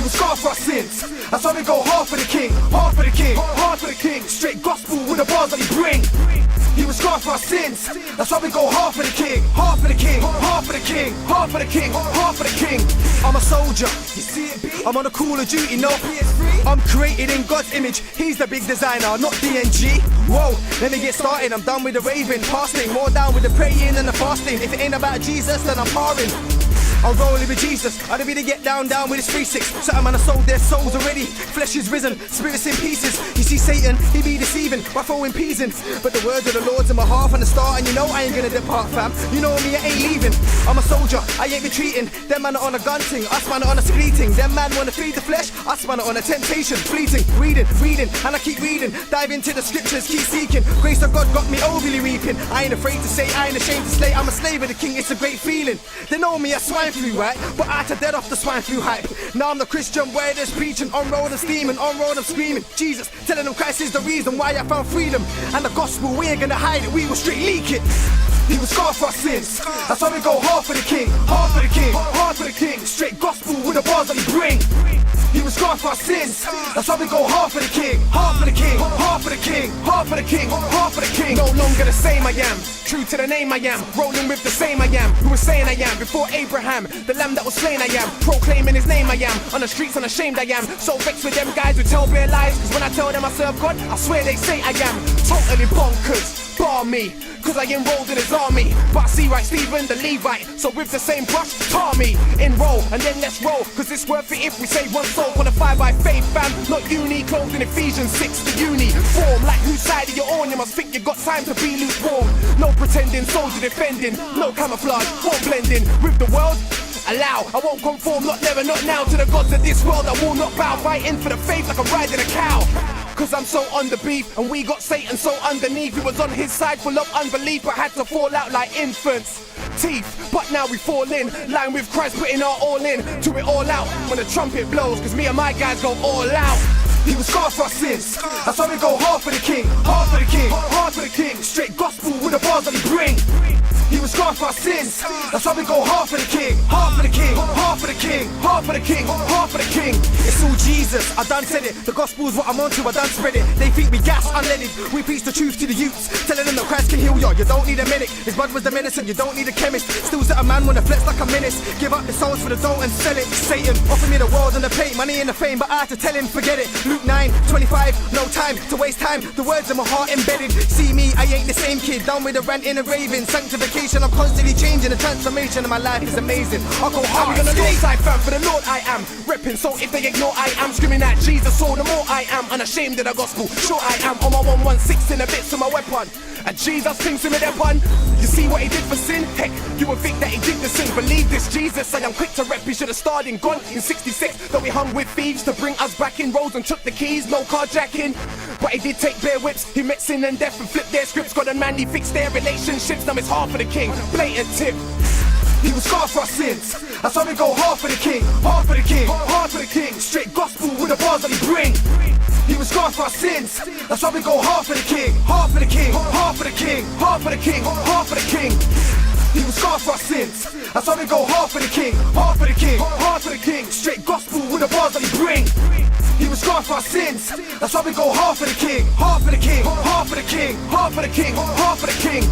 was scarred for our sins. That's why we go hard for the king, hard for the king, hard for the king. Straight gospel with the bars that he bring. He was scarred for our sins. That's why we go hard for the king, hard for the king, hard for the king, hard for the king, hard for the king. I'm a soldier, you see it, B? I'm on a Call of Duty, no PS3. I'm created in God's image. He's the big designer, not DNG. Whoa, let me get started. I'm done with the raving, fasting, more down with the praying and the fasting. If it ain't about Jesus, then I'm parring. I'm rolling with Jesus, I don't really get down with his 3-6. Certain man have sold their souls already. Flesh is risen, spirits in pieces. You see Satan, he be deceiving by throwing peas in. But the words of the Lord's in my heart from the start, and you know I ain't gonna depart, fam. You know me, I ain't leaving. I'm a soldier, I ain't retreating. Them man are on a gun ting, us man are on a skeleeting. Them man wanna feed the flesh, us man are on a temptation. Fleeting, reading, and I keep reading. Dive into the scriptures, keep seeking. Grace of God got me overly reaping. I ain't afraid to say, I ain't ashamed to slay. I'm a slave of the king, it's a great feeling. They know me as swine flu, right? But I had to dead off the swine flu hype. Now I'm the Christian where there's preaching. On road and steaming, on road I'm screaming. Jesus, telling them Christ is the reason why I found freedom. And the gospel, we ain't gonna hide it, we will straight leak it. He was scarred for our sins. That's why we go hard for the king, hard for the king, hard for the king. Straight gospel with the bars that he bring. He was scarred for our sins. That's why we go hard for the king, hard for the king, hard for the king, hard for the king, hard for the king. No longer the same I am, true to the name I am. Rolling with the same I am, who was saying I am. Before Abraham, the lamb that was slain I am. Proclaiming his name I am, on the streets unashamed I am. So vexed with them guys who tell bare lies. Cause when I tell them I serve God, I swear they say I am. Totally bonkers, bar me. Cause I enrolled in his army. But I see right Stephen the Levite, so with the same brush, tar me. Enroll, and then let's roll. Cause it's worth it if we save one soul. Qualified by faith, fam, not uni. Clothed in Ephesians 6, the uni form. Like whose side are you on? You must think you got time to be lukewarm. No pretending, soldier defending. No camouflage, won't blend in with the world. Allow, I won't conform, not never, not now. To the gods of this world, I will not bow. Fighting for the faith like I'm riding a cow. Cause I'm so on the beef, and we got Satan so underneath. He was on his side full of unbelief, but had to fall out like infants. Teeth, but now we fall in line with Christ, putting our all in to it all out when the trumpet blows. Cause me and my guys go all out. He was scarred for our sins. That's why we go hard for the king, hard for the king, hard for the king. Straight gospel with the bars that he bring. He was scarred for our sins. That's why we go hard for the king, hard for the king, hard for the king, hard for the king, hard for the king. It's all Jesus, I done said it. The gospel's what I'm onto, I done spread it. They think we gas unleaded. We preach the truth to the youths, telling them that Christ can heal ya. You don't need a medic, his blood was the medicine. You don't need a chemist. Still set a man wanna flex like a menace. Give up the souls for the dough and sell it. Satan offered me the world and the plate, money and the fame, but I had to tell him forget it. Luke 9:25, no time to waste time. The words in my heart embedded. See me, I ain't the same kid. Done with the ranting and raving. Sanctification, I'm constantly changing. The transformation of my life is amazing. I'll go hard. I'm on the Lord's side, fam, for the Lord I am. Repping, so if they ignore, I am screaming at Jesus. So the more I am unashamed of the gospel. Sure I am on my 116 in a bits of my weapon. And Jesus thinks to me that one. You see what he did for sin? Heck, you would think that he did the sin. Believe this Jesus, I am quick to rep. He should have started and gone in 66. Though he hung with thieves to bring us back in rows and took the keys. No carjacking, but he did take bare whips. He met sin and death and flipped their scripts. God and man, he fixed their relationships. Now it's hard for the king, blatant tip. He was scarred for our sins. That's why we go hard for the king, hard for the king, hard for the king. Straight gospel with the bars that he bring. He was scarred for our sins. That's why we go hard for the king, hard for the king, hard for the king, hard for the king, hard for the king. He was scarred for our sins. That's why we go hard for the king, hard for the king, hard for the king. Straight gospel with the bars that he bring. He was scarred for our sins. That's why we go hard for the king, hard for the king, hard for the king, hard for the king, hard for the king.